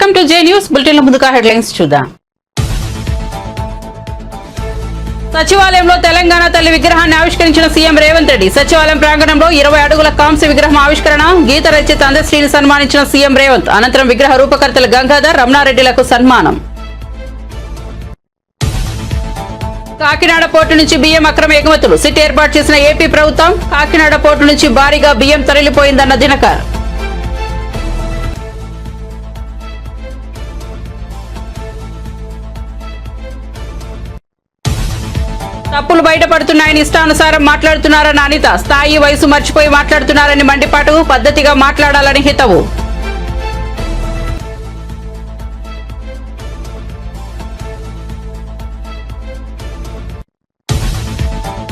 Welcome to J news bulletin లో ముందుగా headlines చూద్దాం. సచివాలయంలో తెలంగాణ తల్లి విగ్రహాన్ని ఆవిష్కరించిన సీఎం రేవంత్ రెడ్డి. సచివాలయం ప్రాంగణంలో 20 అడుగుల కాంస్య విగ్రహం ఆవిష్కరణ. గీత రచయిత అందశ్రీని సన్మానించిన సీఎం రేవంత్. అనంతరం విగ్రహ రూపకర్తలు గంగాధర్, రమణారెడ్డిలకు సన్మానం. కాకినాడ పోర్టు నుంచి బియ్యం అక్రమ ఎగుమతులు. సిట్ ఏర్పాటు చేసిన ఏపీ ప్రభుత్వం. కాకినాడ పోర్టు నుంచి భారీగా బియ్యం తరలిపోయిందన్న దినకర్. తప్పులు బయటపడుతున్నాయని ఇష్టానుసారం మాట్లాడుతున్నారన్న అనిత. స్థాయి వయసు మర్చిపోయి మాట్లాడుతున్నారని మండిపాటు. పద్ధతిగా మాట్లాడాలని హితవు.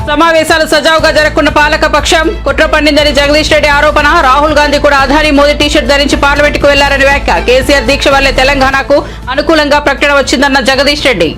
సమావేశాలు సజావుగా జరగకుండా పాలక పక్షం కుట్ర పన్నిందని జగదీష్ రెడ్డి ఆరోపణ. రాహుల్ గాంధీ కూడా అదానీ మోదీ టీషర్ట్ ధరించి పార్లమెంటుకు వెళ్లారని వ్యాఖ్య. కేసీఆర్ దీక్ష వల్లే తెలంగాణకు అనుకూలంగా ప్రకటన వచ్చిందన్న జగదీష్ రెడ్డి.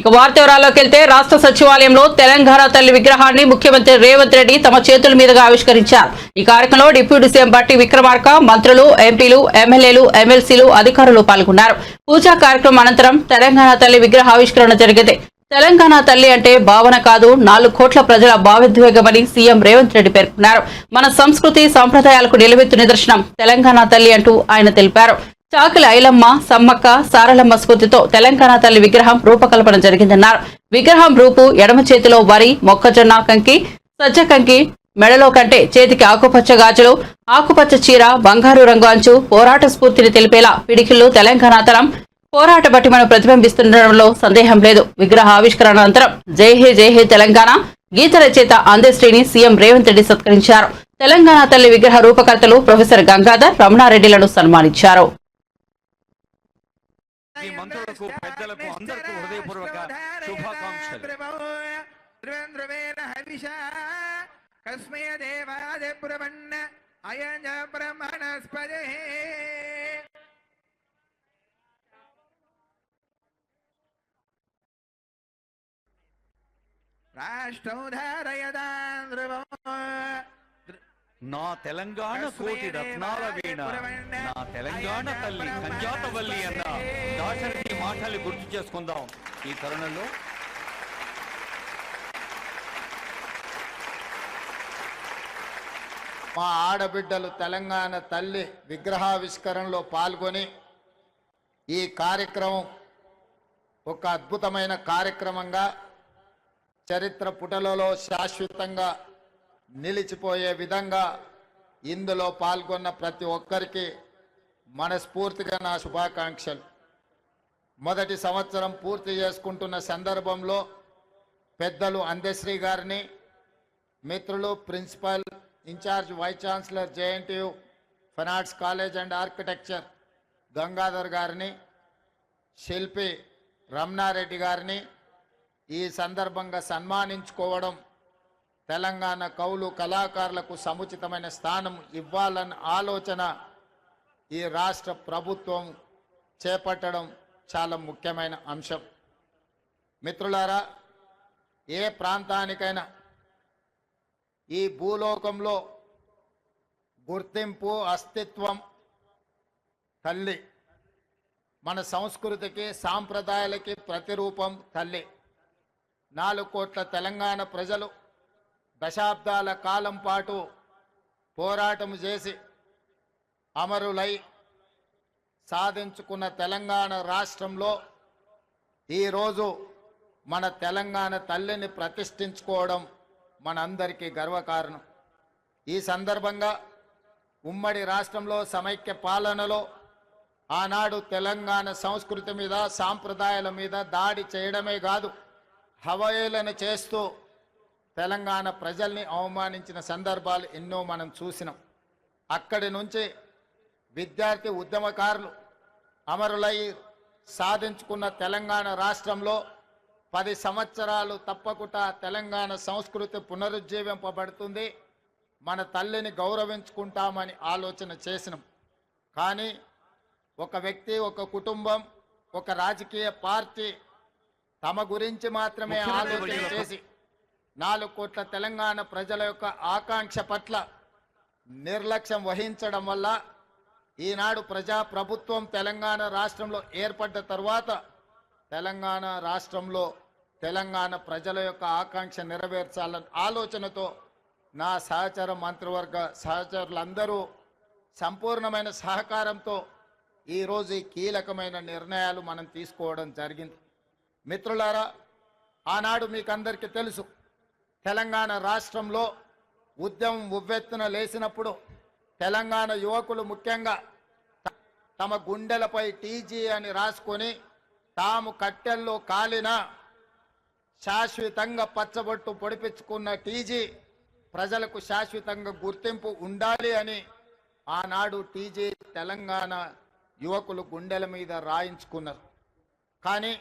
ఇక వార్త వివరాల్లోకి వెళ్తే రాష్ట్ర సచివాలయంలో తెలంగాణ తల్లి విగ్రహాన్ని ముఖ్యమంత్రి రేవంత్ రెడ్డి తమ చేతుల మీదుగా ఆవిష్కరించారు. ఈ కార్యక్రమంలో డిప్యూటీ సీఎం బట్టి విక్రమార్క, మంత్రులు, ఎంపీలు, ఎమ్మెల్యేలు, ఎమ్మెల్సీలు, అధికారులు పాల్గొన్నారు. పూజా కార్యక్రమం అనంతరం తెలంగాణ తల్లి విగ్రహ ఆవిష్కరణ జరిగింది. తెలంగాణ తల్లి అంటే భావన కాదు, 4 కోట్ల ప్రజల భావోద్వేగమని సీఎం రేవంత్ రెడ్డి పేర్కొన్నారు. మన సంస్కృతి సంప్రదాయాలకు నిలువెత్తు నిదర్శనం తెలంగాణ తల్లి అంటూ ఆయన తెలిపారు. చాకలి ఐలమ్మ, సమ్మక్క, సారలమ్మ స్ఫూర్తితో తెలంగాణ తల్లి విగ్రహం రూపకల్పన జరిగిందన్నారు. విగ్రహం రూపు ఎడమ చేతిలో వరి, మొక్కజొన్న కంకి, సజ్జ కంకి, మెడలో కంటే చేతికి ఆకుపచ్చ గాజులు, ఆకుపచ్చ చీర, బంగారు రంగు అంచు పోరాట స్ఫూర్తిని తెలిపేలా పిడికిళ్లు తెలంగాణ తరం పోరాట పటిమను ప్రతిబింబిస్తుండడంలో సందేహం లేదు. విగ్రహ ఆవిష్కరణ అనంతరం జై హే తెలంగాణ గీత రచయిత అందశ్రీని సీఎం రేవంత్ రెడ్డి సత్కరించారు. తెలంగాణ తల్లి విగ్రహ రూపకర్తలు ప్రొఫెసర్ గంగాధర్, రమణారెడ్డిలను సన్మానించారు. మంత్రులకు, పెద్దలకు అందరికీ హృదయపూర్వక శుభాకాంక్షలు. నా తెలంగాణ కోటి రత్నాల వీణ, నా తెలంగాణ తల్లి కంజాతవల్లి అన్న దాశరథి మాటలు గుర్తు చేసుకుందాం. ఈ తరుణంలో మా ఆడబిడ్డలు తెలంగాణ తల్లి విగ్రహావిష్కరణలో పాల్గొని ఈ కార్యక్రమం ఒక అద్భుతమైన కార్యక్రమంగా చరిత్ర పుటలలో శాశ్వతంగా నిలిచిపోయే విధంగా ఇందులో పాల్గొన్న ప్రతి ఒక్కరికి మనస్ఫూర్తిగా నా శుభాకాంక్షలు. మొదటి సంవత్సరం పూర్తి చేసుకుంటున్న సందర్భంలో పెద్దలు అందశ్రీ గారిని, మిత్రులు principal incharge vice chancellor JNTU fine arts college and architecture Gangadhar గారిని, శిల్పి రమణారెడ్డి గారిని ఈ సందర్భంగా సన్మానించుకోవడం తెలంగాణ కవులు కళాకారులకు సముచితమైన స్థానం ఇవ్వాలన్న ఆలోచన ఈ రాష్ట్ర ప్రభుత్వం చేపట్టడం చాలా ముఖ్యమైన అంశం. మిత్రులారా, ఏ ప్రాంతానికైనా ఈ భూలోకంలో గుర్తింపు, అస్తిత్వం తల్లి. మన సంస్కృతికి, సాంప్రదాయాలకి ప్రతిరూపం తల్లి. 4 కోట్ల తెలంగాణ ప్రజలు దశాబ్దాల కాలం పాటు పోరాటం చేసి అమరులై సాధించుకున్న తెలంగాణ రాష్ట్రంలో ఈరోజు మన తెలంగాణ తల్లిని ప్రతిష్ఠించుకోవడం మనందరికీ గర్వకారణం. ఈ సందర్భంగా ఉమ్మడి రాష్ట్రంలో సమైక్య పాలనలో ఆనాడు తెలంగాణ సంస్కృతి మీద, సాంప్రదాయాల మీద దాడి చేయడమే కాదు, హవయేళన చేస్తూ తెలంగాణ ప్రజల్ని అవమానించిన సందర్భాలు ఎన్నో మనం చూసినాం. అక్కడి నుంచి విద్యార్థి ఉద్యమకారులు అమరులై సాధించుకున్న తెలంగాణ రాష్ట్రంలో 10 సంవత్సరాలు తప్పకుండా తెలంగాణ సంస్కృతి పునరుజ్జీవింపబడుతుంది, మన తల్లిని గౌరవించుకుంటామని ఆలోచన చేసినాం. కానీ ఒక వ్యక్తి, ఒక కుటుంబం, ఒక రాజకీయ పార్టీ తమ గురించి మాత్రమే ఆలోచన చేసి 4 కోట్ల తెలంగాణ ప్రజల యొక్క ఆకాంక్ష పట్ల నిర్లక్ష్యం వహించడం వల్ల ఈనాడు ప్రజాప్రభుత్వం తెలంగాణ రాష్ట్రంలో ఏర్పడ్డ తర్వాత తెలంగాణ రాష్ట్రంలో తెలంగాణ ప్రజల యొక్క ఆకాంక్ష నెరవేర్చాలన్న ఆలోచనతో నా సహచర మంత్రివర్గ సహచరులందరూ సంపూర్ణమైన సహకారంతో ఈరోజు ఈ కీలకమైన నిర్ణయాలు మనం తీసుకోవడం జరిగింది. మిత్రులారా, ఆనాడు మీకు అందరికీ తెలుసు, తెలంగాణ రాష్ట్రంలో ఉద్యమం ఉవ్వెత్తున లేచినప్పుడు తెలంగాణ యువకులు ముఖ్యంగా తమ గుండెలపై టీజీ అని రాసుకొని తాము కట్టెల్లో కాలిన శాశ్వతంగా పచ్చబొట్టు పొడిపించుకున్న టీజీ ప్రజలకు శాశ్వతంగా గుర్తింపు ఉండాలి అని ఆనాడు టీజీ తెలంగాణ యువకులు గుండెల మీద రాయించుకున్నారు. కానీ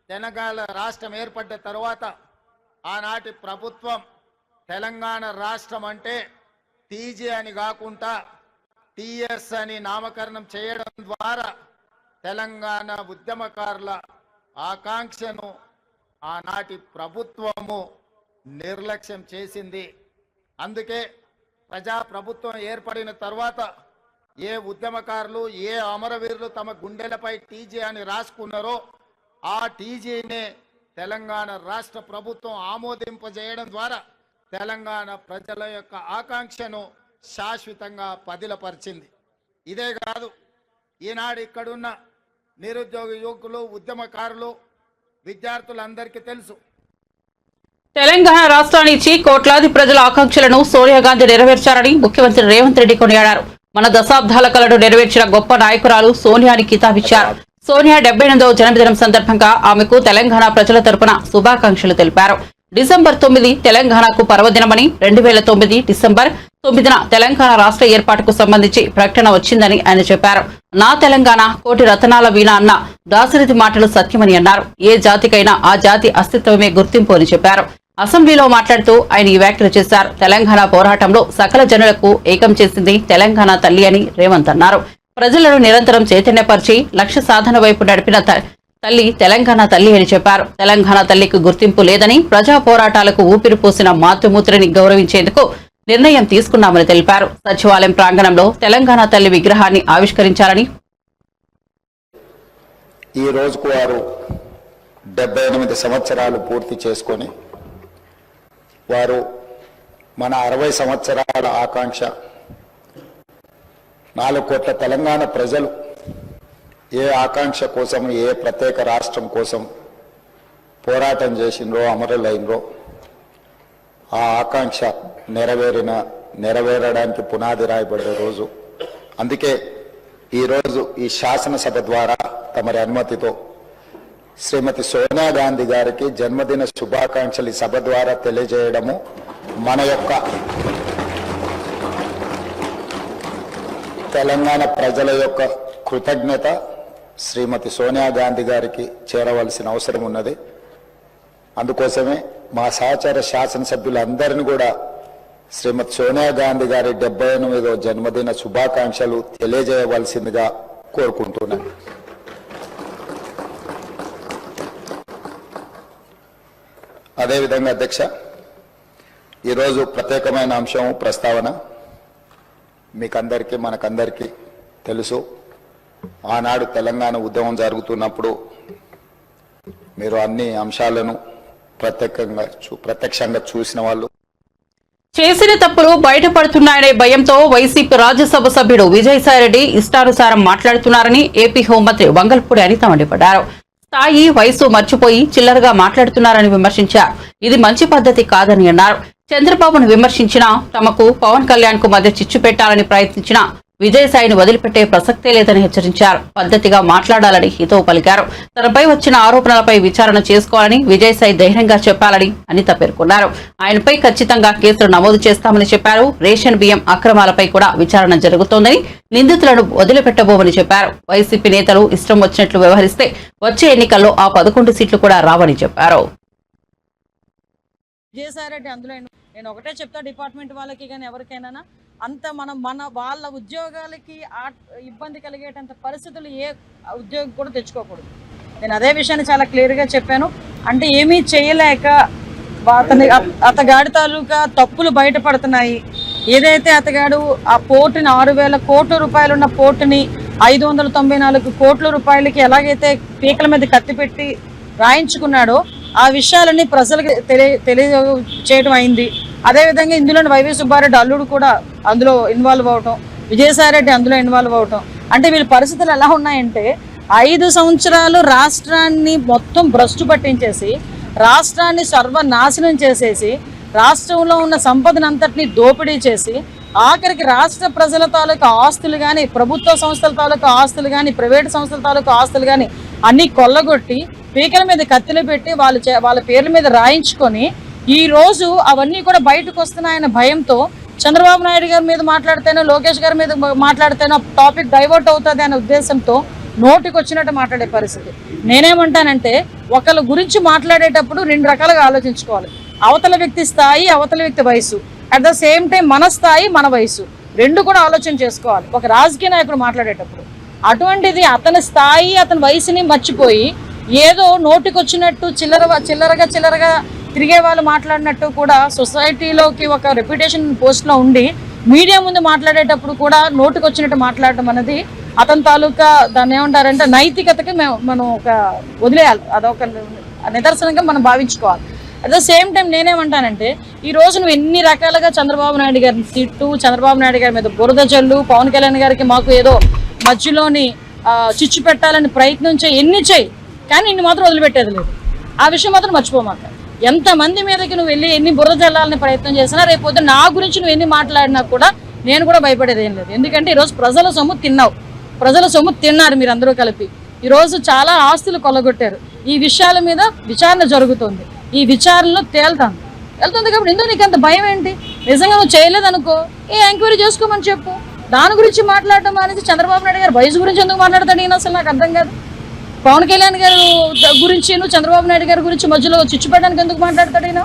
తెలంగాణ రాష్ట్రం ఏర్పడ్డ తర్వాత ఆనాటి ప్రభుత్వం తెలంగాణ రాష్ట్రం అంటే టీజీ అని కాకుండా టీఎస్ అని నామకరణం చేయడం ద్వారా తెలంగాణ ఉద్యమకారుల ఆకాంక్షను ఆనాటి ప్రభుత్వము నిర్లక్ష్యం చేసింది. అందుకే ప్రజాప్రభుత్వం ఏర్పడిన తర్వాత ఏ ఉద్యమకారులు ఏ అమరవీరులు తమ గుండెలపై టీజీ అని రాసుకున్నారో ఆ టీజీనే తెలంగాణ రాష్ట్ర ప్రభుత్వం ఆమోదింపజేయడం ద్వారా తెలంగాణ ప్రజల యొక్క ఆకాంక్షను శాశ్వతంగా పదిలపరిచింది. ఇదే కాదు, ఈనాడు ఇక్కడున్న నిరుద్యోగ యువకులు, ఉద్యమకారులు, విద్యార్థులందరికీ తెలుసు, తెలంగాణ రాష్ట్రాన్ని ఇచ్చి కోట్లాది ప్రజల ఆకాంక్షలను సోనియా గాంధీ నెరవేర్చారని ముఖ్యమంత్రి రేవంత్ రెడ్డి కొనియాడారు. మన దశాబ్దాల కలను నెరవేర్చిన గొప్ప నాయకురాలు సోనియాని కితాబిచ్చారు. సోనియా 78వ జన్మదినం సందర్భంగా ఆమెకు తెలంగాణ ప్రజల తరపున శుభాకాంక్షలు తెలిపారు. డిసెంబర్ 9 తెలంగాణకు పర్వదినమని, 2009 డిసెంబర్ 9న తెలంగాణ రాష్ట్ర ఏర్పాటుకు సంబంధించి ప్రకటన వచ్చిందని ఆయన చెప్పారు. నా తెలంగాణ కోటి రతనాల వీణ అన్న దాశరథి మాటలు సత్యమని అన్నారు. ఏ జాతికైనా ఆ జాతి అస్తిత్వమే గుర్తింపు అని చెప్పారు. అసెంబ్లీలో మాట్లాడుతూ ఆయన ఈ వ్యాఖ్యలు చేశారు. తెలంగాణ పోరాటంలో సకల జనులకు ఏకం చేసింది తెలంగాణ తల్లి అని రేవంత్ అన్నారు. ప్రజలను నిరంతరం చైతన్యపరిచి లక్ష్య సాధన వైపు నడిపిన తల్లి తెలంగాణ తల్లి అని చెప్పారు. తెలంగాణ తల్లికి గుర్తింపు లేదని, ప్రజా పోరాటాలకు ఊపిరి పోసిన మాతృమూర్తిని గౌరవించేందుకు నిర్ణయం తీసుకున్నామని తెలిపారు. సచివాలయం ప్రాంగణంలో తెలంగాణ తల్లి విగ్రహాన్ని ఆవిష్కరించాలని, ఈ రోజుకు వారు 78 సంవత్సరాలు పూర్తి చేసుకొని వారు మన 60 సంవత్సరాల ఆకాంక్ష 4 కోట్ల తెలంగాణ ప్రజలు ఏ ఆకాంక్ష కోసం, ఏ ప్రత్యేక రాష్ట్రం కోసం పోరాటం చేసిండ్రో, అమరులైనరో ఆ ఆకాంక్ష నెరవేరడానికి పునాది రాయబడ్డ రోజు. అందుకే ఈరోజు ఈ శాసనసభ ద్వారా తమరి అనుమతితో శ్రీమతి సోనియా గాంధీ గారికి జన్మదిన శుభాకాంక్షలు ఈ సభ ద్వారా తెలియజేయడము మన యొక్క తెలంగాణ ప్రజల యొక్క కృతజ్ఞత శ్రీమతి సోనియా గాంధీ గారికి చేరవలసిన అవసరం ఉన్నది. అందుకోసమే మా సహచర శాసనసభ్యులందరినీ కూడా శ్రీమతి సోనియా గాంధీ గారి 78వ జన్మదిన శుభాకాంక్షలు తెలియజేయవలసిందిగా కోరుకుంటున్నాను. అదేవిధంగా అధ్యక్ష, ఈరోజు ప్రత్యేకమైన అంశం ప్రస్తావన మీకందరికీ మనకందరికీ తెలుసు. ఆనాడు తెలంగాణ ఉద్యమం జరుగుతున్నప్పుడు మీరు అన్ని అంశాలను ప్రత్యక్షంగా చూసిన వాళ్ళు. చేసిన తప్పులు బయటపడుతున్నాయనే భయంతో వైసీపీ రాజ్యసభ సభ్యుడు విజయసాయిరెడ్డి ఇష్టానుసారం మాట్లాడుతున్నారని ఏపీ హోంమంత్రి వంగల్పూడి అనిత మండిపడ్డారు. స్థాయి, వయసు మర్చిపోయి చిల్లరగా మాట్లాడుతున్నారని విమర్శించారు. ఇది మంచి పద్ధతి కాదని అన్నారు. చంద్రబాబును విమర్శించినా, తమకు పవన్ కళ్యాణ్ కు మధ్య చిచ్చు పెట్టాలని ప్రయత్నించినా విజయసాయిని వదిలిపెట్టే ప్రసక్తే లేదని హెచ్చరించారు. పద్ధతిగా మాట్లాడాలని హితవు పలికారు. తనపై వచ్చిన ఆరోపణలపై విచారణ చేసుకోవాలని విజయసాయి ధైర్యంగా చెప్పాలని అనిత పేర్కొన్నారు. ఆయనపై ఖచ్చితంగా కేసులు నమోదు చేస్తామని చెప్పారు. రేషన్ బియ్యం అక్రమాలపై కూడా విచారణ జరుగుతోందని, నిందితులను వదిలిపెట్టబోమని చెప్పారు. వైసీపీ నేతలు ఇష్టం వచ్చినట్లు వ్యవహరిస్తే వచ్చే ఎన్నికల్లో ఆ 11 సీట్లు కూడా రావని చెప్పారు. విజయసాయిరెడ్డి అందులో నేను ఒకటే చెప్తా, డిపార్ట్మెంట్ వాళ్ళకి కానీ ఎవరికైనా అంత మన వాళ్ళ ఉద్యోగాలకి ఇబ్బంది కలిగేటంత పరిస్థితులు ఏ ఉద్యోగి కూడా తెచ్చుకోకూడదు. నేను అదే విషయాన్ని చాలా క్లియర్గా చెప్పాను. అంటే ఏమీ చేయలేక అతగాడి తాలూకా తప్పులు బయటపడుతున్నాయి, ఏదైతే అతగాడు ఆ పోర్టుని 6,000 కోట్ల రూపాయలు ఉన్న పోర్టుని 594 కోట్ల రూపాయలకి ఎలాగైతే పీకల మీద కత్తిపెట్టి రాయించుకున్నాడో ఆ విషయాలన్నీ ప్రజలకు తెలియచేయడం అయింది. అదేవిధంగా ఇందులో వైవి సుబ్బారెడ్డి అల్లుడు కూడా అందులో ఇన్వాల్వ్ అవటం, విజయసాయిరెడ్డి అందులో ఇన్వాల్వ్ అవటం, అంటే వీళ్ళ పరిస్థితులు ఎలా ఉన్నాయంటే 5 సంవత్సరాలు రాష్ట్రాన్ని మొత్తం భ్రష్టు పట్టించేసి, రాష్ట్రాన్ని సర్వనాశనం చేసేసి, రాష్ట్రంలో ఉన్న సంపదనంతటినీ దోపిడీ చేసి, ఆఖరికి రాష్ట్ర ప్రజల తాలూకా ఆస్తులు కానీ, ప్రభుత్వ సంస్థల తాలూకా ఆస్తులు కానీ, ప్రైవేటు సంస్థల తాలూకా ఆస్తులు కానీ అన్నీ కొల్లగొట్టి పీకల మీద కత్తిలు పెట్టి వాళ్ళ పేర్ల మీద రాయించుకొని ఈ రోజు అవన్నీ కూడా బయటకు వస్తున్నాయన్న భయంతో చంద్రబాబు నాయుడు గారి మీద మాట్లాడితేనో, లోకేష్ గారి మీద మాట్లాడితేనో టాపిక్ డైవర్ట్ అవుతుంది అనే ఉద్దేశంతో నోటికి వచ్చినట్టు మాట్లాడే పరిస్థితి. నేనేమంటానంటే ఒకళ్ళ గురించి మాట్లాడేటప్పుడు 2 రకాలుగా ఆలోచించుకోవాలి. అవతల వ్యక్తి స్థాయి, అవతల వ్యక్తి వయసు, అట్ ద సేమ్ టైం మన స్థాయి, మన వయసు, 2 కూడా ఆలోచన చేసుకోవాలి ఒక రాజకీయ నాయకుడు మాట్లాడేటప్పుడు. అటువంటిది అతని స్థాయి, అతని వయసుని మర్చిపోయి ఏదో నోటికి వచ్చినట్టు చిల్లరగా తిరిగే వాళ్ళు మాట్లాడినట్టు కూడా సొసైటీలోకి ఒక రెప్యుటేషన్ పోస్ట్లో ఉండి మీడియా ముందు మాట్లాడేటప్పుడు కూడా నోటికి వచ్చినట్టు మాట్లాడటం అనేది అతని తాలూకా దాన్ని ఏమంటారంటే నైతికతకి మనం ఒక వదిలేయాలి, అదొక నిదర్శనంగా మనం భావించుకోవాలి. అట్ ద సేమ్ టైం నేనేమంటానంటే ఈ రోజు నువ్వు ఎన్ని రకాలుగా చంద్రబాబు నాయుడు గారిని తిట్టు, చంద్రబాబు నాయుడు గారి మీద బురద జల్లు, పవన్ కళ్యాణ్ గారికి మాకు ఏదో మధ్యలోని చిచ్చు పెట్టాలని ప్రయత్నం ఎన్ని చేయి, కానీ నిన్ను మాత్రం వదిలిపెట్టేది లేదు. ఆ విషయం మాత్రం మర్చిపోమాక. ఎంతమంది మీదకి నువ్వు వెళ్ళి ఎన్ని బురద జల్లాలని ప్రయత్నం చేసినా రేపు పొద్దున నా గురించి నువ్వు ఎన్ని మాట్లాడినా కూడా నేను కూడా భయపడేది ఏం లేదు. ఎందుకంటే ఈరోజు ప్రజల సొమ్ము తిన్నావు, ప్రజల సొమ్ము తిన్నారు మీరు అందరూ కలిపి. ఈరోజు చాలా ఆస్తులు కొల్లగొట్టారు. ఈ విషయాల మీద విచారణ జరుగుతుంది, ఈ విచారణలో వెళ్తుంది కాబట్టి ఎందుకు నీకు అంత భయం ఏంటి? నిజంగా నువ్వు చేయలేదనుకో ఎంక్వైరీ చేసుకోమని చెప్పు. దాని గురించి మాట్లాడటం అనేది చంద్రబాబు నాయుడు గారు వయసు గురించి ఎందుకు మాట్లాడతాడు ఈయన? అసలు నాకు అర్థం కాదు. పవన్ కళ్యాణ్ గారు గురించి, నువ్వు చంద్రబాబు నాయుడు గారి గురించి మధ్యలో చిచ్చు పెట్టడానికి ఎందుకు మాట్లాడతాడు ఈయన?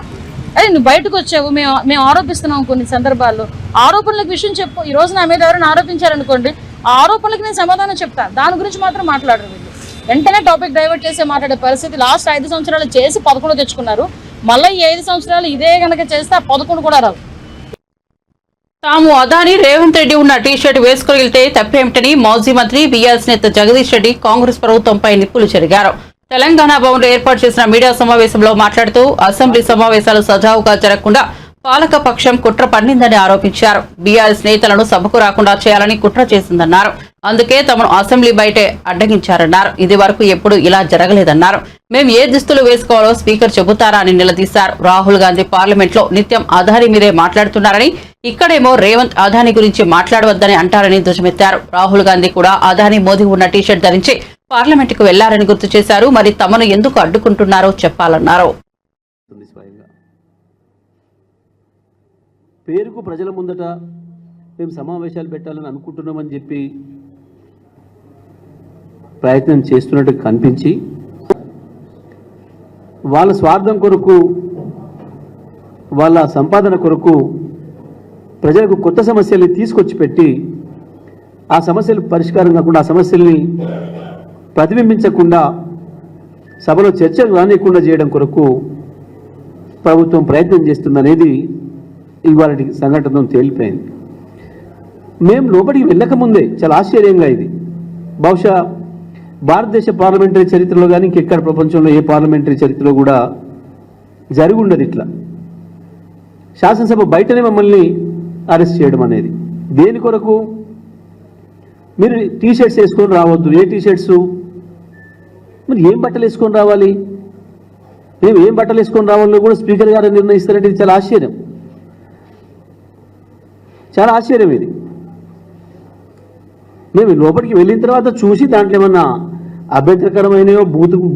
అదే నువ్వు బయటకు వచ్చావు, మేము ఆరోపిస్తున్నాం కొన్ని సందర్భాల్లో. ఆరోపణలకు విషయం చెప్పు. ఈ రోజు నా మీద ఎవరైనా ఆరోపించారనుకోండి, ఆ ఆరోపణలకు నేను సమాధానం చెప్తాను, దాని గురించి మాత్రం మాట్లాడరు వీళ్ళు. వెంటనే టాపిక్ డైవర్ట్ చేసి మాట్లాడే పరిస్థితి. లాస్ట్ 5 సంవత్సరాలు చేసి 11 తెచ్చుకున్నారు. మళ్ళీ ఈ 5 సంవత్సరాలు ఇదే కనుక చేస్తే ఆ 11 కూడా రావు. తాము అదాని రేవంత్ రెడ్డి ఉన్న టీషర్ట్ వేసుకుని వెళ్తే తప్పేమిటని మాజీ మంత్రి బీఆర్ఎస్ నేత జగదీష్ రెడ్డి కాంగ్రెస్ ప్రభుత్వంపై నిప్పులు చెరిగారు. తెలంగాణ భవన్లో ఏర్పాటు చేసిన మీడియా సమావేశంలో మాట్లాడుతూ అసెంబ్లీ సమావేశాలు సజావుగా జరగకుండా పాలక పక్షం కుట్ర పన్నిందని ఆరోపించారు. బీఆర్ఎస్ నేతలను సభకు రాకుండా చేయాలని కుట్ర చేసిందన్నారు. అందుకే తమను అసెంబ్లీ బయటే అడ్డగించారన్నారు. ఇది వరకు ఎప్పుడు ఇలా జరగలేదన్నారు. మేము ఏ దుస్తులు వేసుకోవాలో స్పీకర్ చెబుతారా అని నిలదీశారు. రాహుల్ గాంధీ పార్లమెంట్ లో నిత్యం అదాని మీదే మాట్లాడుతున్నారని, ఇక్కడేమో రేవంత్ అదాని గురించి మాట్లాడవద్దని అంటారని ధ్వజమెత్తారు. రాహుల్ గాంధీ కూడా అదాని మోదీ ఉన్న టీషర్ట్ ధరించి పార్లమెంట్ కు వెళ్లారని గుర్తు చేశారు. మరి తమను ఎందుకు అడ్డుకుంటున్నారో చెప్పాలన్నారు. పేరుకు ప్రజల ముందట మేము సమావేశాలు పెట్టాలని అనుకుంటున్నామని చెప్పి ప్రయత్నం చేస్తున్నట్టు కనిపించి వాళ్ళ స్వార్థం కొరకు, వాళ్ళ సంపాదన కొరకు ప్రజలకు కొత్త సమస్యల్ని తీసుకొచ్చి పెట్టి ఆ సమస్యలు పరిష్కారం కాకుండా, ఆ సమస్యల్ని ప్రతిబింబించకుండా, సభలో చర్చలు రానియకుండా చేయడం కొరకు ప్రభుత్వం ప్రయత్నం చేస్తుందనేది ఇవాళ సంఘటనతో తేలిపోయింది. మేము లోపలికి వెళ్ళకముందే చాలా ఆశ్చర్యంగా ఇది బహుశా భారతదేశ పార్లమెంటరీ చరిత్రలో కానీ ఇంకెక్కడ ప్రపంచంలో ఏ పార్లమెంటరీ చరిత్రలో కూడా జరిగి ఉండదు ఇట్లా. శాసనసభ బయటనే మమ్మల్ని అరెస్ట్ చేయడం అనేది. దేని కొరకు? మీరు టీషర్ట్స్ వేసుకొని రావద్దు. ఏ టీషర్ట్స్? మరి ఏం బట్టలు వేసుకొని రావాలి? మేము ఏం బట్టలు వేసుకొని రావాలో కూడా స్పీకర్ గారు నిర్ణయిస్తారంటే ఇది చాలా ఆశ్చర్యం, చాలా ఆశ్చర్యం ఇది. మేము లోపలికి వెళ్ళిన తర్వాత చూసి దాంట్లో ఏమన్నా అభ్యంతరకరమైనయో,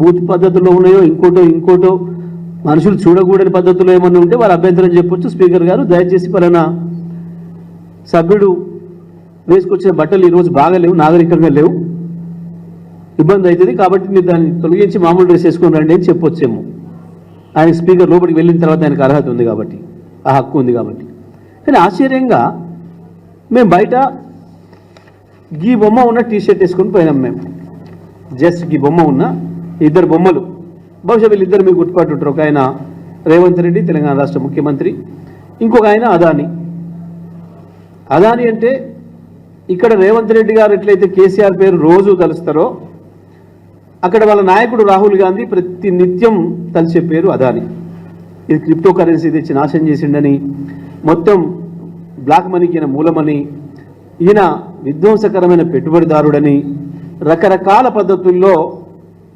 బూత్ పద్ధతుల్లో ఉన్నాయో, ఇంకోటో మనుషులు చూడకూడని పద్ధతుల్లో ఏమన్నా ఉంటే వారు అభ్యంతరం చెప్పొచ్చు. స్పీకర్ గారు దయచేసి పలానా సభ్యుడు వేసుకొచ్చిన బట్టలు ఈరోజు బాగాలేవు, నాగరికంగా లేవు, ఇబ్బంది అవుతుంది, కాబట్టి మీరు దాన్ని తొలగించి మామూలు డ్రెస్ వేసుకొని రండి అని చెప్పొచ్చేమో. ఆయన స్పీకర్ లోపలికి వెళ్ళిన తర్వాత ఆయనకు అర్హత ఉంది కాబట్టి, ఆ హక్కు ఉంది కాబట్టి. కానీ ఆశ్చర్యంగా మేము బయట గీ బొమ్మ ఉన్న టీషర్ట్ వేసుకొని పోయినాం. మేము జస్ట్ గీ బొమ్మ ఉన్న 2 బొమ్మలు, బహుశా వీళ్ళిద్దరు మీకు గుర్తుపట్టుంటారు. ఒక ఆయన రేవంత్ రెడ్డి తెలంగాణ రాష్ట్ర ముఖ్యమంత్రి, ఇంకొక ఆయన అదాని. అదాని అంటే ఇక్కడ రేవంత్ రెడ్డి గారు ఎట్లయితే కేసీఆర్ పేరు రోజు తలుస్తారో అక్కడ వాళ్ళ నాయకుడు రాహుల్ గాంధీ ప్రతి నిత్యం తలిచే పేరు అదాని. ఇది క్రిప్టో కరెన్సీ తెచ్చి నాశనం చేసిండని, మొత్తం బ్లాక్ మనీకి ఈయన మూలమని, ఈయన విధ్వంసకరమైన పెట్టుబడిదారుడని రకరకాల పద్ధతుల్లో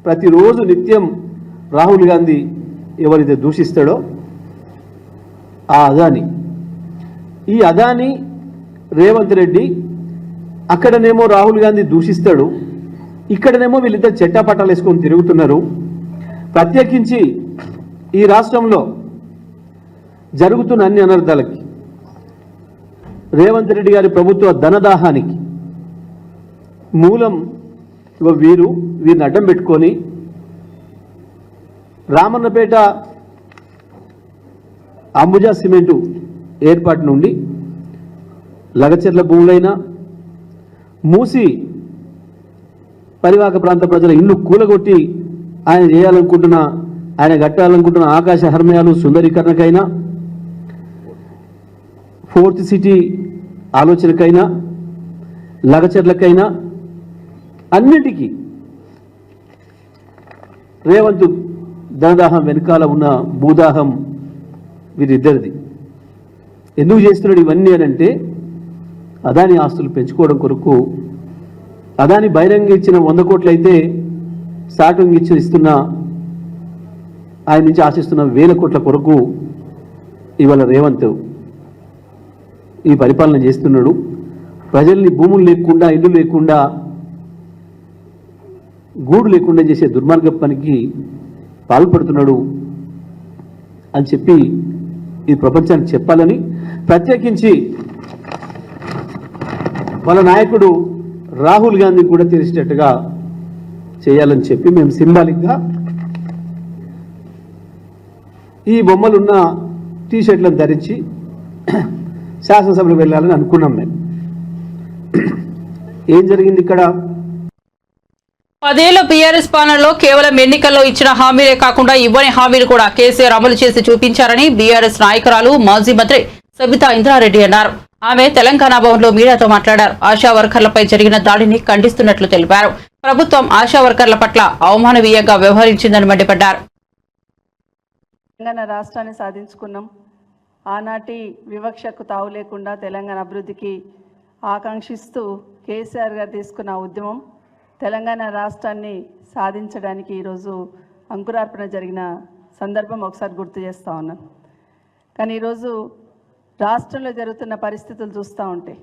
ప్రతిరోజు నిత్యం రాహుల్ గాంధీ ఎవరైతే దూషిస్తాడో ఆ అదాని, ఈ అదాని రేవంత్ రెడ్డి అక్కడనేమో రాహుల్ గాంధీ దూషిస్తాడు, ఇక్కడనేమో వీళ్ళిద్దరు చెట్టాపట్టాలు వేసుకొని తిరుగుతున్నారు. ప్రత్యేకించి ఈ రాష్ట్రంలో జరుగుతున్న అన్ని అనర్థాలకి, రేవంత్ రెడ్డి గారి ప్రభుత్వ ధనదాహానికి మూలం వీరిని అడ్డం పెట్టుకొని రామన్నపేట అంబుజా సిమెంటు ఏర్పాటు నుండి లగచెర్ల భూములైనా, మూసి పరివాహక ప్రాంత ప్రజల ఇల్లు కూలగొట్టి ఆయన కట్టాలనుకుంటున్న ఆకాశ హర్మయాలు సుందరీకరణకైనా, ఫోర్త్ సిటీ ఆలోచనకైనా, లగచెర్లకైనా అన్నిటికీ రేవంత్ ధనదాహం వెనకాల ఉన్న భూదాహం వీరిద్దరిది. ఎందుకు చేస్తున్నాడు ఇవన్నీ అని అంటే అదాని ఆస్తులు పెంచుకోవడం కొరకు. అదాని బహిరంగ ఇచ్చిన 100 కోట్లు అయితే స్టార్టింగ్ ఇస్తున్న ఆయన నుంచి ఆశిస్తున్న 1000 కోట్ల కొరకు ఇవాళ రేవంత్ ఈ పరిపాలన చేస్తున్నాడు. ప్రజల్ని భూములు లేకుండా, ఇల్లు లేకుండా, గూడు లేకుండా చేసే దుర్మార్గ పనికి పాల్పడుతున్నాడు అని చెప్పి ఈ ప్రపంచానికి చెప్పాలని, ప్రత్యేకించి వాళ్ళ నాయకుడు రాహుల్ గాంధీ కూడా తెలిసేటట్టుగా చేయాలని చెప్పి మేము సింబాలిక్గా ఈ బొమ్మలున్న టీషర్ట్లను ధరించి శాసనసభలో వెళ్ళాలని అనుకున్నాం. మేము ఏం జరిగింది ఇక్కడ? 10 ఏళ్ల బీఆర్ఎస్ పాలనలో కేవలం ఎన్నికల్లో ఇచ్చిన హామీలే కాకుండా ఇవ్వని హామీలు కూడా కేసీఆర్ అమలు చేసి చూపించారని బీఆర్ఎస్ నాయకురాలు మాజీ మంత్రి సబితా ఇంద్రారెడ్డి అన్నారు. ఆమె తెలంగాణ భవన్లో మీడియాతో మాట్లాడారు. ఆశా వర్కర్లపై జరిగిన దాడిని ఖండిస్తున్నట్లు తెలిపారు. ప్రభుత్వం ఆశా వర్కర్ల పట్ల అవమానవీయంగా వ్యవహరించిందని మండిపడ్డారు. తెలంగాణ రాష్ట్రాన్ని సాధించుకున్నాం. ఆనాటి వివక్షకు తావు లేకుండా తెలంగాణ అభివృద్ధికి ఆకాంక్షిస్తూ కేసీఆర్ గారు తీసుకున్న ఉద్యమం తెలంగాణ రాష్ట్రాన్ని సాధించడానికి ఈరోజు అంకురార్పణ జరిగిన సందర్భం ఒకసారి గుర్తు చేస్తూ ఉన్నాను. కానీ ఈరోజు రాష్ట్రంలో జరుగుతున్న పరిస్థితులు చూస్తూ ఉంటే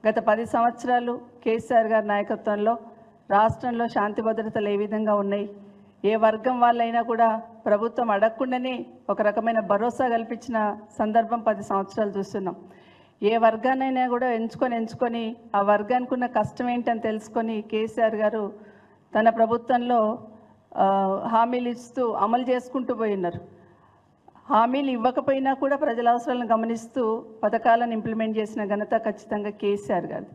గత 10 సంవత్సరాలు కేసీఆర్ గారి నాయకత్వంలో రాష్ట్రంలో శాంతి భద్రతలు ఏ విధంగా ఉన్నాయి, ఏ వర్గం వాళ్ళైనా కూడా ప్రభుత్వం అడగకుండానే ఒక రకమైన భరోసా కల్పించిన సందర్భం 10 సంవత్సరాలు చూస్తున్నాం. ఏ వర్గాన్నైనా కూడా ఎంచుకొని ఆ వర్గానికి ఉన్న కష్టం ఏంటని తెలుసుకొని కేసీఆర్ గారు తన ప్రభుత్వంలో హామీలు ఇస్తూ అమలు చేసుకుంటూ పోయినారు. హామీలు ఇవ్వకపోయినా కూడా ప్రజల అవసరాలను గమనిస్తూ పథకాలను ఇంప్లిమెంట్ చేసిన ఘనత ఖచ్చితంగా కేసీఆర్ గారు.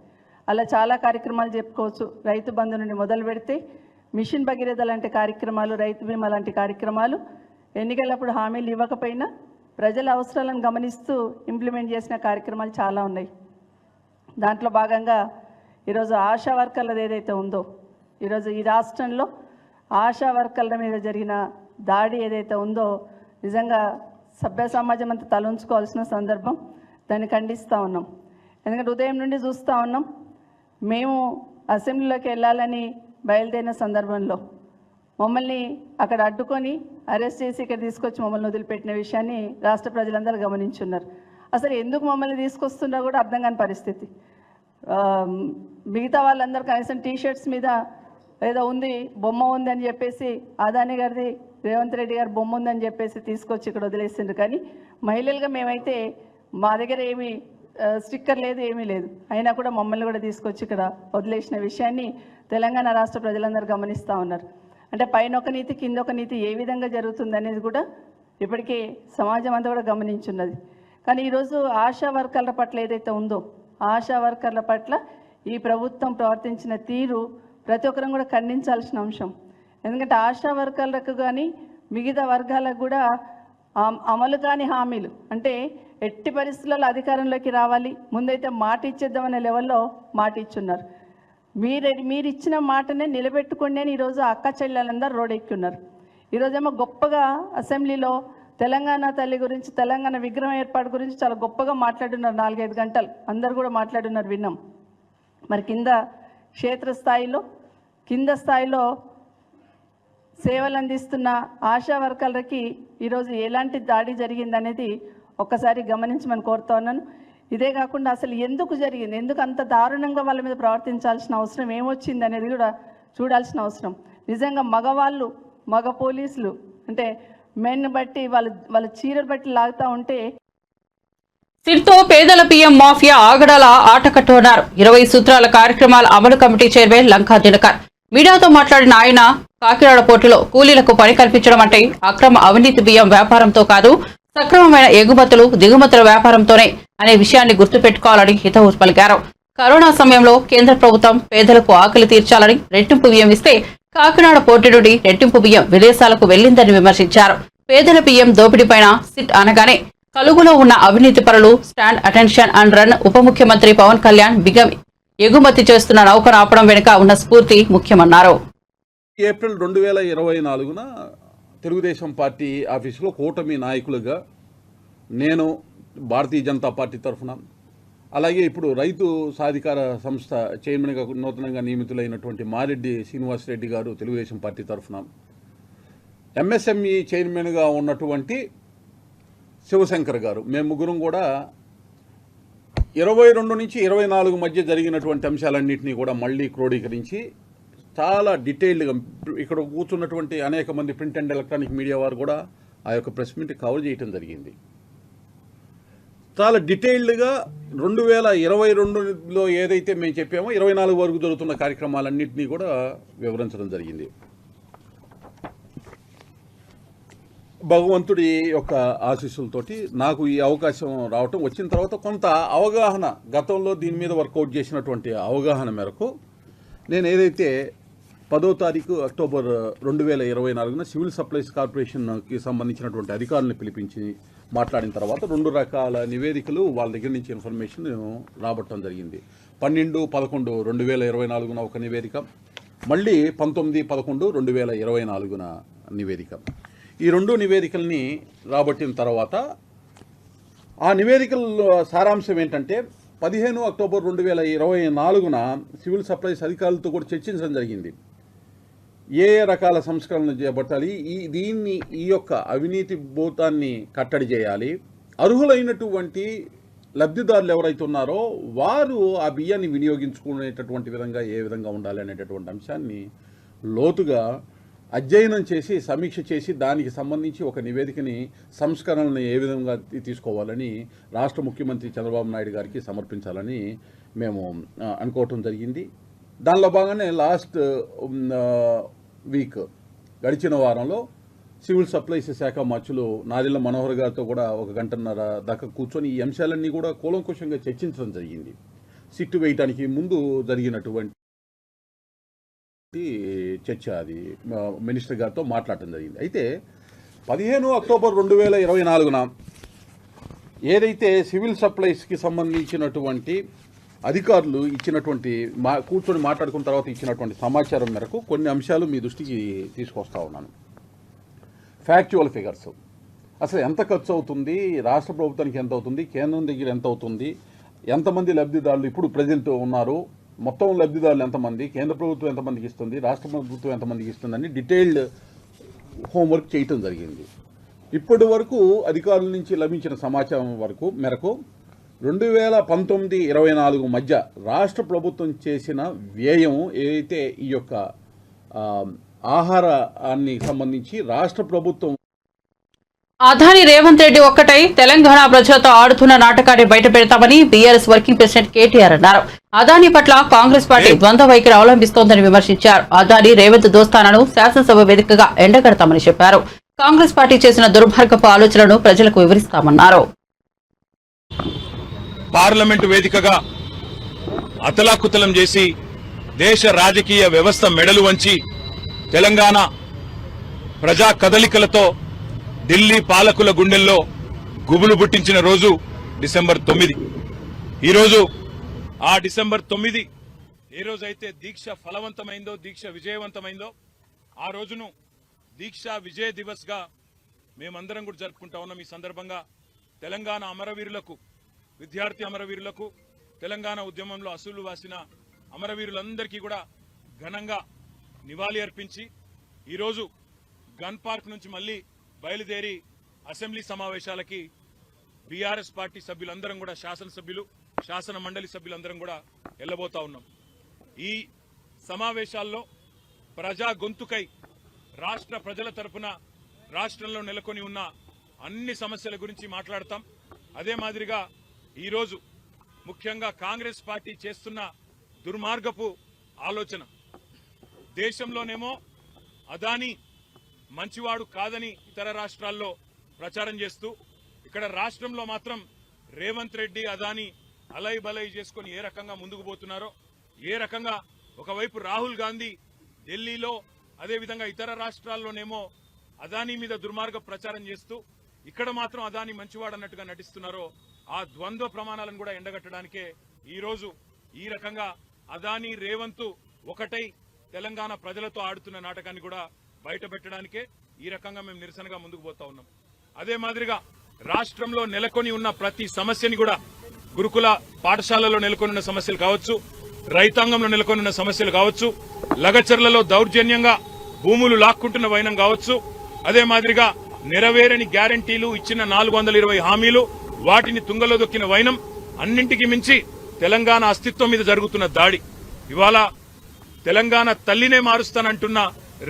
అలా చాలా కార్యక్రమాలు చెప్పుకోవచ్చు. రైతు బంధు నుండి మొదలు పెడితే మిషన్ భగీరథ లాంటి కార్యక్రమాలు, రైతు బీమా లాంటి కార్యక్రమాలు ఎన్నికలప్పుడు హామీలు ఇవ్వకపోయినా ప్రజల అవసరాలను గమనిస్తూ ఇంప్లిమెంట్ చేసిన కార్యక్రమాలు చాలా ఉన్నాయి. దాంట్లో భాగంగా ఈరోజు ఆశా వర్కర్లది ఏదైతే ఉందో, ఈరోజు ఈ రాష్ట్రంలో ఆశా వర్కర్ల మీద జరిగిన దాడి ఏదైతే ఉందో నిజంగా సభ్య సమాజం అంతా తలంచుకోవాల్సిన సందర్భం. దాన్ని ఖండిస్తూ ఉన్నాం. ఎందుకంటే ఉదయం నుండి చూస్తూ ఉన్నాం. మేము అసెంబ్లీలోకి వెళ్ళాలని బయలుదేరిన సందర్భంలో మమ్మల్ని అక్కడ అడ్డుకొని అరెస్ట్ చేసి ఇక్కడ తీసుకొచ్చి మమ్మల్ని వదిలిపెట్టిన విషయాన్ని రాష్ట్ర ప్రజలందరూ గమనించున్నారు. అసలు ఎందుకు మమ్మల్ని తీసుకొస్తున్నా కూడా అర్థం కాని పరిస్థితి. మిగతా వాళ్ళందరూ కనీసం టీషర్ట్స్ మీద ఏదో ఉంది, బొమ్మ ఉంది అని చెప్పేసి అదాని గారిది, రేవంత్ రెడ్డి గారి బొమ్మ ఉందని చెప్పేసి తీసుకొచ్చి ఇక్కడ వదిలేసిండ్రు. కానీ మహిళలుగా మేమైతే మా దగ్గర ఏమీ స్టిక్కర్ లేదు, ఏమీ లేదు. అయినా కూడా మమ్మల్ని కూడా తీసుకొచ్చి ఇక్కడ వదిలేసిన విషయాన్ని తెలంగాణ రాష్ట్ర ప్రజలందరూ గమనిస్తూ ఉన్నారు. అంటే పైన ఒక నీతి, కింద ఒక నీతి ఏ విధంగా జరుగుతుంది అనేది కూడా ఇప్పటికీ సమాజం అంతా కూడా గమనించున్నది. కానీ ఈరోజు ఆశా వర్కర్ల పట్ల ఏదైతే ఉందో, ఆశా వర్కర్ల పట్ల ఈ ప్రభుత్వం ప్రవర్తించిన తీరు ప్రతి ఒక్కరం కూడా ఖండించాల్సిన అంశం. ఎందుకంటే ఆశా వర్కర్లకు కానీ మిగతా వర్గాలకు కూడా అమలు కాని హామీలు అంటే ఎట్టి పరిస్థితుల్లో అధికారంలోకి రావాలి, ముందైతే మాట ఇచ్చేద్దామనే లెవెల్లో మాట ఇచ్చున్నారు. మీరు ఇచ్చిన మాటనే నిలబెట్టుకోండి అని ఈరోజు అక్క చెల్లెలందరూ రోడ్డెక్కి ఉన్నారు. ఈరోజేమో గొప్పగా అసెంబ్లీలో తెలంగాణ తల్లి గురించి, తెలంగాణ విగ్రహం ఏర్పాటు గురించి చాలా గొప్పగా మాట్లాడున్నారు. 4-5 గంటలు అందరు కూడా మాట్లాడున్నారు, విన్నాం. మరి క్షేత్రస్థాయిలో కింద స్థాయిలో సేవలు అందిస్తున్న ఆశా వర్కర్లకి ఈరోజు ఎలాంటి దాడి జరిగిందనేది ఒక్కసారి గమనించమని కోరుతా ఉన్నాను. ఇదే కాకుండా అసలు ఎందుకు జరిగింది, ఎందుకు అంత దారుణంగా వాళ్ళ మీద ప్రవర్తించాల్సిన అవసరం ఏమొచ్చింది అనేది కూడా చూడాల్సిన అవసరం. నిజంగా మగ పోలీసులు అంటే మెన్ బట్టి వాళ్ళ చీరలు బట్టి లాగుతూ ఉంటే సిట్తో పేదల పీఎం మాఫియా ఆగడాల ఆటకట్టున్నారు. 20 సూత్రాల కార్యక్రమాల అమలు కమిటీ చైర్మన్ లంకా దినకర్ మీడియాతో మాట్లాడిన ఆయన కాకినాడ పోర్టులో కూలీలకు పని కల్పించడం అంటే అక్రమ అవినీతి బియ్యం వ్యాపారంతో కాదు, సక్రమమైన ఎగుమతులు దిగుమతుల వ్యాపారంతోనే అనే విషయాన్ని గుర్తుపెట్టుకోవాలని హితవు పలికారు. కరోనా సమయంలో కేంద్ర ప్రభుత్వం పేదలకు ఆకలి తీర్చాలని రెట్టింపు బియ్యం ఇస్తే కాకినాడ పోర్టు నుండి రెట్టింపు బియ్యం విదేశాలకు వెళ్లిందని విమర్శించారు. పేదల బియ్యం దోపిడీపైన సిట్ అనగానే కలుగులో ఉన్న అవినీతి పరులు స్టాండ్ అటెన్షన్ అండ్ రన్ ఉప ముఖ్యమంత్రి పవన్ కళ్యాణ్ బియ్యం ఎగుమతి చేస్తున్న నౌకను ఆపడం వెనుక ఉన్న స్ఫూర్తి ముఖ్యమన్నారు. ఏప్రిల్ 2024 తెలుగుదేశం పార్టీ ఆఫీసులో కూటమి నాయకులుగా నేను భారతీయ జనతా పార్టీ తరఫున, అలాగే ఇప్పుడు రైతు సాధికార సంస్థ చైర్మన్గా నూతనంగా నియమితులైనటువంటి మారెడ్డి శ్రీనివాసరెడ్డి గారు తెలుగుదేశం పార్టీ తరఫున, ఎంఎస్ఎంఈ చైర్మన్గా ఉన్నటువంటి శివశంకర్ గారు, మేము ముగ్గురం కూడా 22 నుంచి 24 మధ్య జరిగినటువంటి అంశాలన్నింటినీ కూడా మళ్ళీ క్రోడీకరించి చాలా డీటెయిల్డ్గా ఇక్కడ కూర్చున్నటువంటి అనేక మంది ప్రింట్ అండ్ ఎలక్ట్రానిక్ మీడియా వారు కూడా ఆ యొక్క ప్రెస్ మీట్ కవర్ చేయటం జరిగింది. చాలా డీటెయిల్డ్గా 2022లో ఏదైతే మేము చెప్పామో 24 వరకు జరుగుతున్న కార్యక్రమాలన్నింటినీ కూడా వివరించడం జరిగింది. భగవంతుడి యొక్క ఆశీస్సులతోటి నాకు ఈ అవకాశం రావటం, వచ్చిన తర్వాత కొంత అవగాహన, గతంలో దీని మీద వర్కౌట్ చేసినటువంటి అవగాహన మేరకు నేను ఏదైతే 10వ తారీఖు అక్టోబర్ 2024 సివిల్ సప్లైస్ కార్పొరేషన్కి సంబంధించినటువంటి అధికారులను పిలిపించి మాట్లాడిన తర్వాత 2 రకాల నివేదికలు వాళ్ళ దగ్గర నుంచి ఇన్ఫర్మేషన్ రాబట్టడం జరిగింది. 12-11-2024 ఒక నివేదిక, మళ్ళీ 19-11-2024 నివేదిక. ఈ 2 నివేదికల్ని రాబట్టిన తర్వాత ఆ నివేదికల సారాంశం ఏంటంటే 15 అక్టోబర్ 2024 సివిల్ సప్లైస్ అధికారులతో కూడా చర్చించడం జరిగింది. ఏ రకాల సంస్కరణలు చేపట్టాలి, ఈ యొక్క అవినీతి భూతాన్ని కట్టడి చేయాలి, అర్హులైనటువంటి లబ్ధిదారులు ఎవరైతే ఉన్నారో వారు ఆ బియ్యాన్ని వినియోగించుకునేటటువంటి విధంగా ఏ విధంగా ఉండాలి అనేటటువంటి అంశాన్ని లోతుగా అధ్యయనం చేసి సమీక్ష చేసి దానికి సంబంధించి ఒక నివేదికని సంస్కరణలను ఏ విధంగా తీసుకోవాలని రాష్ట్ర ముఖ్యమంత్రి చంద్రబాబు నాయుడు గారికి సమర్పించాలని మేము అనుకోవటం జరిగింది. దానిలో భాగంగానే లాస్ట్ వీక్ గడిచిన వారంలో సివిల్ సప్లైస్ శాఖ మంత్రులు నాదెళ్ల మనోహర్ గారితో కూడా 1 గంటన్నర దాకా కూర్చొని ఈ అంశాలన్నీ కూడా కూలంకుషంగా చర్చించడం జరిగింది. సిట్టు వేయటానికి ముందు జరిగినటువంటి చర్చ, అది మినిస్టర్ గారితో మాట్లాడటం జరిగింది. అయితే 15 అక్టోబర్ 2024 ఏదైతే సివిల్ సప్లైస్కి సంబంధించినటువంటి అధికారులు ఇచ్చినటువంటి కూర్చొని మాట్లాడుకున్న తర్వాత ఇచ్చినటువంటి సమాచారం మేరకు కొన్ని అంశాలు మీ దృష్టికి తీసుకొస్తా ఉన్నాను. ఫ్యాక్చువల్ ఫిగర్స్, అసలు ఎంత ఖర్చు అవుతుంది, రాష్ట్ర ప్రభుత్వానికి ఎంత అవుతుంది, కేంద్రం దగ్గర ఎంత అవుతుంది, ఎంతమంది లబ్ధిదారులు ఇప్పుడు ప్రజెంట్ ఉన్నారు, మొత్తం లబ్ధిదారులు ఎంతమంది, కేంద్ర ప్రభుత్వం ఎంతమందికి ఇస్తుంది, రాష్ట్ర ప్రభుత్వం ఎంతమందికి ఇస్తుందని డీటెయిల్డ్ హోంవర్క్ చేయటం జరిగింది. ఇప్పటి వరకు అధికారుల నుంచి లభించిన సమాచారం మేరకు 2019-24 మధ్య రాష్ట్ర ప్రభుత్వం చేసిన వ్యయం ఏదైతే ఈ యొక్క ఆహారాన్ని సంబంధించి రాష్ట్ర ప్రభుత్వం అదాని రేవంత్ రెడ్డి ఒక్కటై తెలంగాణ ప్రజలతో ఆడుతున్న నాటకాన్ని బయట పెడతామని బీఆర్ఎస్ వర్కింగ్ ప్రెసిడెంట్ కేటీఆర్ అన్నారు. అదాని పట్ల కాంగ్రెస్ పార్టీ ద్వంద్వ వైఖరి అవలంబిస్తోందని విమర్శించారు. అదాని రేవంత్ దోస్తానాను శాసనసభ వేదికగా ఎండగడతామని చెప్పారు. కాంగ్రెస్ పార్టీ చేసిన దుర్మార్గపు ఆలోచనలను ప్రజలకు వివరిస్తామన్నారు. పార్లమెంటు వేదికగా అతలాకుతలం చేసి దేశ రాజకీయ వ్యవస్థ మెడలు వంచి తెలంగాణ ప్రజా కదలికలతో ఢిల్లీ పాలకుల గుండెల్లో గుబులు పుట్టించిన రోజు డిసెంబర్ 9. ఈరోజు ఆ డిసెంబర్ 9 ఏ రోజైతే దీక్ష ఫలవంతమైందో, దీక్ష విజయవంతమైందో, ఆ రోజును దీక్షా విజయ దివస్ గా మేమందరం కూడా జరుపుకుంటా ఉన్నాం. ఈ సందర్భంగా తెలంగాణ అమరవీరులకు, విద్యార్థి అమరవీరులకు, తెలంగాణ ఉద్యమంలో అసూలు వాసిన అమరవీరులందరికీ కూడా ఘనంగా నివాళి అర్పించి ఈరోజు గన్ పార్క్ నుంచి మళ్ళీ బయలుదేరి అసెంబ్లీ సమావేశాలకి బీఆర్ఎస్ పార్టీ సభ్యులందరం కూడా, శాసనసభ్యులు, శాసన మండలి సభ్యులందరం కూడా వెళ్లబోతా ఉన్నాం. ఈ సమావేశాల్లో ప్రజా గొంతుకై రాష్ట్ర ప్రజల తరఫున రాష్ట్రంలో నెలకొని ఉన్న అన్ని సమస్యల గురించి మాట్లాడతాం. అదే మాదిరిగా ఈరోజు ముఖ్యంగా కాంగ్రెస్ పార్టీ చేస్తున్న దుర్మార్గపు ఆలోచన, దేశంలోనేమో అదానీ మంచివాడు కాదని ఇతర రాష్ట్రాల్లో ప్రచారం చేస్తూ, ఇక్కడ రాష్ట్రంలో మాత్రం రేవంత్ రెడ్డి అదానీ అలై బలై చేసుకుని ఏ రకంగా ముందుకు పోతున్నారో, ఏ రకంగా ఒకవైపు రాహుల్ గాంధీ ఢిల్లీలో, అదేవిధంగా ఇతర రాష్ట్రాల్లోనేమో అదానీ మీద దుర్మార్గ ప్రచారం చేస్తూ ఇక్కడ మాత్రం అదానీ మంచివాడు అన్నట్టుగా నటిస్తున్నారో, ఆ ద్వంద్వ ప్రమాణాలను కూడా ఎండగట్టడానికే ఈరోజు ఈ రకంగా అదానీ రేవంత్ ఒకటై తెలంగాణ ప్రజలతో ఆడుతున్న నాటకాన్ని కూడా బయట పెట్టడానికే ఈ రకంగా మేము నిరసనగా ముందుకు పోతా ఉన్నాం. అదే మాదిరిగా రాష్ట్రంలో నెలకొని ఉన్న ప్రతి సమస్యని కూడా, గురుకుల పాఠశాలలో నెలకొని ఉన్న సమస్యలు కావచ్చు, రైతాంగంలో నెలకొని ఉన్న సమస్యలు కావచ్చు, లగచర్లలో దౌర్జన్యంగా భూములు లాక్కుంటున్న వైనం కావచ్చు, అదే మాదిరిగా నెరవేరని గ్యారంటీలు, ఇచ్చిన 420 హామీలు, వాటిని తుంగలో దొక్కిన వైనం, అన్నింటికి మించి తెలంగాణ అస్తిత్వం మీద జరుగుతున్న దాడి, ఇవాళ తెలంగాణ తల్లినే మారుస్తానంటున్న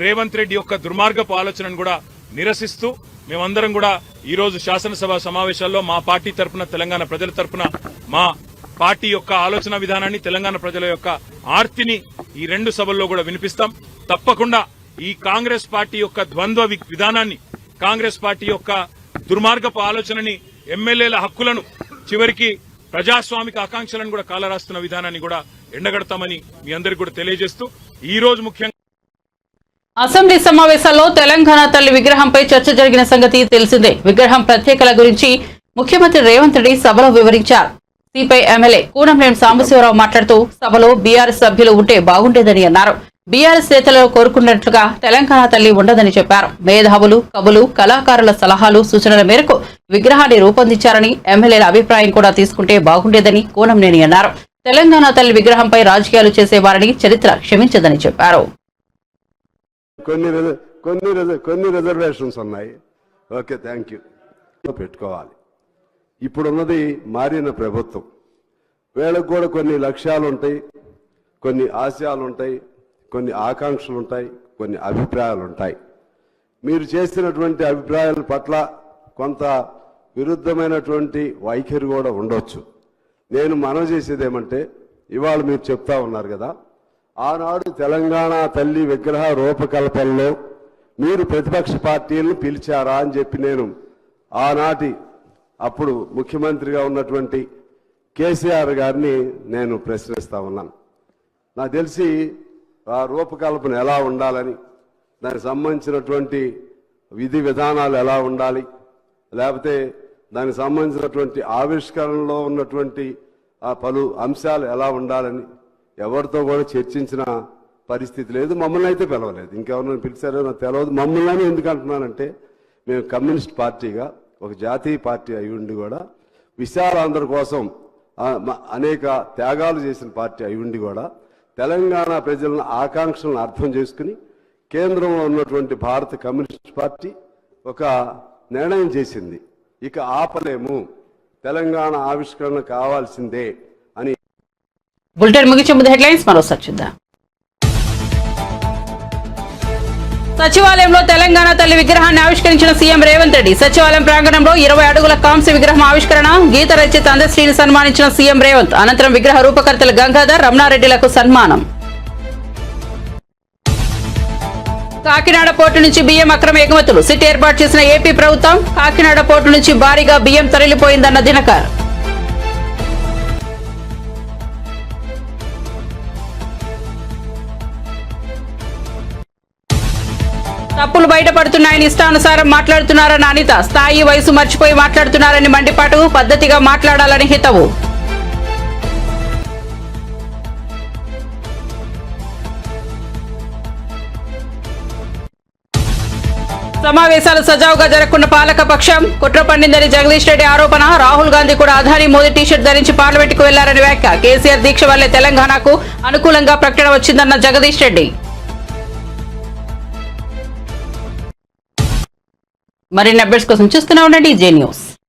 రేవంత్ రెడ్డి యొక్క దుర్మార్గపు ఆలోచనను కూడా నిరసిస్తూ మేమందరం కూడా ఈరోజు శాసనసభ సమావేశాల్లో మా పార్టీ తరఫున, తెలంగాణ ప్రజల తరఫున మా పార్టీ యొక్క ఆలోచన విధానాన్ని, తెలంగాణ ప్రజల యొక్క ఆర్తిని ఈ రెండు సభల్లో కూడా వినిపిస్తాం. తప్పకుండా ఈ కాంగ్రెస్ పార్టీ యొక్క ద్వంద్వ విధానాన్ని, కాంగ్రెస్ పార్టీ యొక్క దుర్మార్గపు ఆలోచనని, ఎమ్మెల్యేల హక్కులను, చివరికి ప్రజాస్వామిక ఆకాంక్షలను కూడా కాలరాస్తున్న విధానాన్ని కూడా ఎండగడతామని మీ అందరికీ కూడా తెలియజేస్తూ, ఈ రోజు ముఖ్యంగా అసెంబ్లీ సమావేశాల్లో తెలంగాణ తల్లి విగ్రహంపై చర్చ జరిగిన సంగతి తెలిసిందే. విగ్రహం ప్రత్యేకల గురించి ముఖ్యమంత్రి రేవంత్ రెడ్డి సభలో వివరించారు. సిపిఐ ఎమ్మెల్యే కూనంనేని సాంబశివరావు మాట్లాడుతూ సభలో బీఆర్ఎస్ సభ్యులు ఉంటే బాగుండేదని అన్నారు. బీఆర్ఎస్ నేతలు కోరుకున్నట్లుగా తెలంగాణ తల్లి ఉండదని చెప్పారు. మేధావులు, కవులు, కళాకారుల సలహాలు, సూచనల మేరకు విగ్రహాన్ని రూపొందించారని, ఎమ్మెల్యేల అభిప్రాయం కూడా తీసుకుంటే బాగుండేదని కూనంనేని అన్నారు. తెలంగాణ తల్లి విగ్రహంపై రాజకీయాలు చేసేవారని చరిత్ర క్షమించదని చెప్పారు. కొన్ని రిజర్వేషన్స్ ఉన్నాయి. Okay, thank you. పెట్టుకోవాలి. ఇప్పుడున్నది మారిన ప్రభుత్వం, వీళ్ళకు కూడా కొన్ని లక్ష్యాలు ఉంటాయి, కొన్ని ఆశయాలు ఉంటాయి, కొన్ని ఆకాంక్షలు ఉంటాయి, కొన్ని అభిప్రాయాలు ఉంటాయి. మీరు చేసినటువంటి అభిప్రాయాల పట్ల కొంత విరుద్ధమైనటువంటి వైఖరి కూడా ఉండొచ్చు. నేను మనవి చేసేది ఏమంటే, ఇవాళ మీరు చెప్తా ఉన్నారు కదా, ఆనాడు తెలంగాణ తల్లి విగ్రహ రూపకల్పనలో మీరు ప్రతిపక్ష పార్టీలను పిలిచారా అని చెప్పి నేను ఆనాటి అప్పుడు ముఖ్యమంత్రిగా ఉన్నటువంటి కేసీఆర్ గారిని నేను ప్రశ్నిస్తా ఉన్నాను. నాకు తెలిసి ఆ రూపకల్పన ఎలా ఉండాలని, దానికి సంబంధించినటువంటి విధి విధానాలు ఎలా ఉండాలి, లేకపోతే దానికి సంబంధించినటువంటి ఆవిష్కరణలో ఉన్నటువంటి ఆ పలు అంశాలు ఎలా ఉండాలని ఎవరితో కూడా చర్చించిన పరిస్థితి లేదు. మమ్మల్ని అయితే పిలవలేదు. ఇంకెవరిని పిలిచారో నాకు తెలియదు. మమ్మల్ని ఎందుకు అంటున్నానంటే, మేము కమ్యూనిస్ట్ పార్టీగా, ఒక జాతీయ పార్టీ అయి ఉండి కూడా, విశాలాంధ్ర కోసం అనేక త్యాగాలు చేసిన పార్టీ అయి ఉండి కూడా, తెలంగాణ ప్రజల ఆకాంక్షలను అర్థం చేసుకుని కేంద్రంలో ఉన్నటువంటి భారత కమ్యూనిస్ట్ పార్టీ ఒక నిర్ణయం చేసింది. ఇక ఆపలేము, తెలంగాణ ఆవిష్కరణ కావాల్సిందే అని. బులెటిన్ ముగించే ముందు హెడ్లైన్స్ మరోసారి చూద్దాం. సచివాలయంలో తెలంగాణ తల్లి విగ్రహాన్ని ఆవిష్కరించిన సీఎం రేవంత్ రెడ్డి. సచివాలయం ప్రాంగణంలో 20 అడుగుల కాంస్య విగ్రహం ఆవిష్కరణ. గీత రచయిత అందశ్రీని సన్మానించిన సీఎం రేవంత్. అనంతరం విగ్రహ రూపకర్తలు గంగాధర్, రమణారెడ్డిలకు సన్మానం. కాకినాడ పోర్టు నుంచి బియ్యం అక్రమ ఎగుమతులు. సిట్ ఏర్పాటు చేసిన ఏపీ ప్రభుత్వం. కాకినాడ పోర్టు నుంచి భారీగా బియ్యం తరలిపోయిందన్న దినకర్. తప్పులు బయటపడుతున్నాయని ఇష్టానుసారం మాట్లాడుతున్నారని అనిత. స్థాయి వయసు మర్చిపోయి మాట్లాడుతున్నారని మండిపాటు. పద్ధతిగా మాట్లాడాలని హితవు. సమావేశాలు సజావుగా జరగకుండా పాలక పక్షం కుట్ర పండిందని జగదీష్ రెడ్డి ఆరోపణ. రాహుల్ గాంధీ కూడా అదానీ మోదీ టీషర్ట్ ధరించి పార్లమెంట్ కు వెళ్లారని వ్యాఖ్య. కేసీఆర్ దీక్ష వల్లే తెలంగాణకు అనుకూలంగా ప్రకటన వచ్చిందన్న జగదీష్ రెడ్డి. మరిన్ని అప్డేట్స్ కోసం చూస్తూనే ఉండండి జే న్యూస్.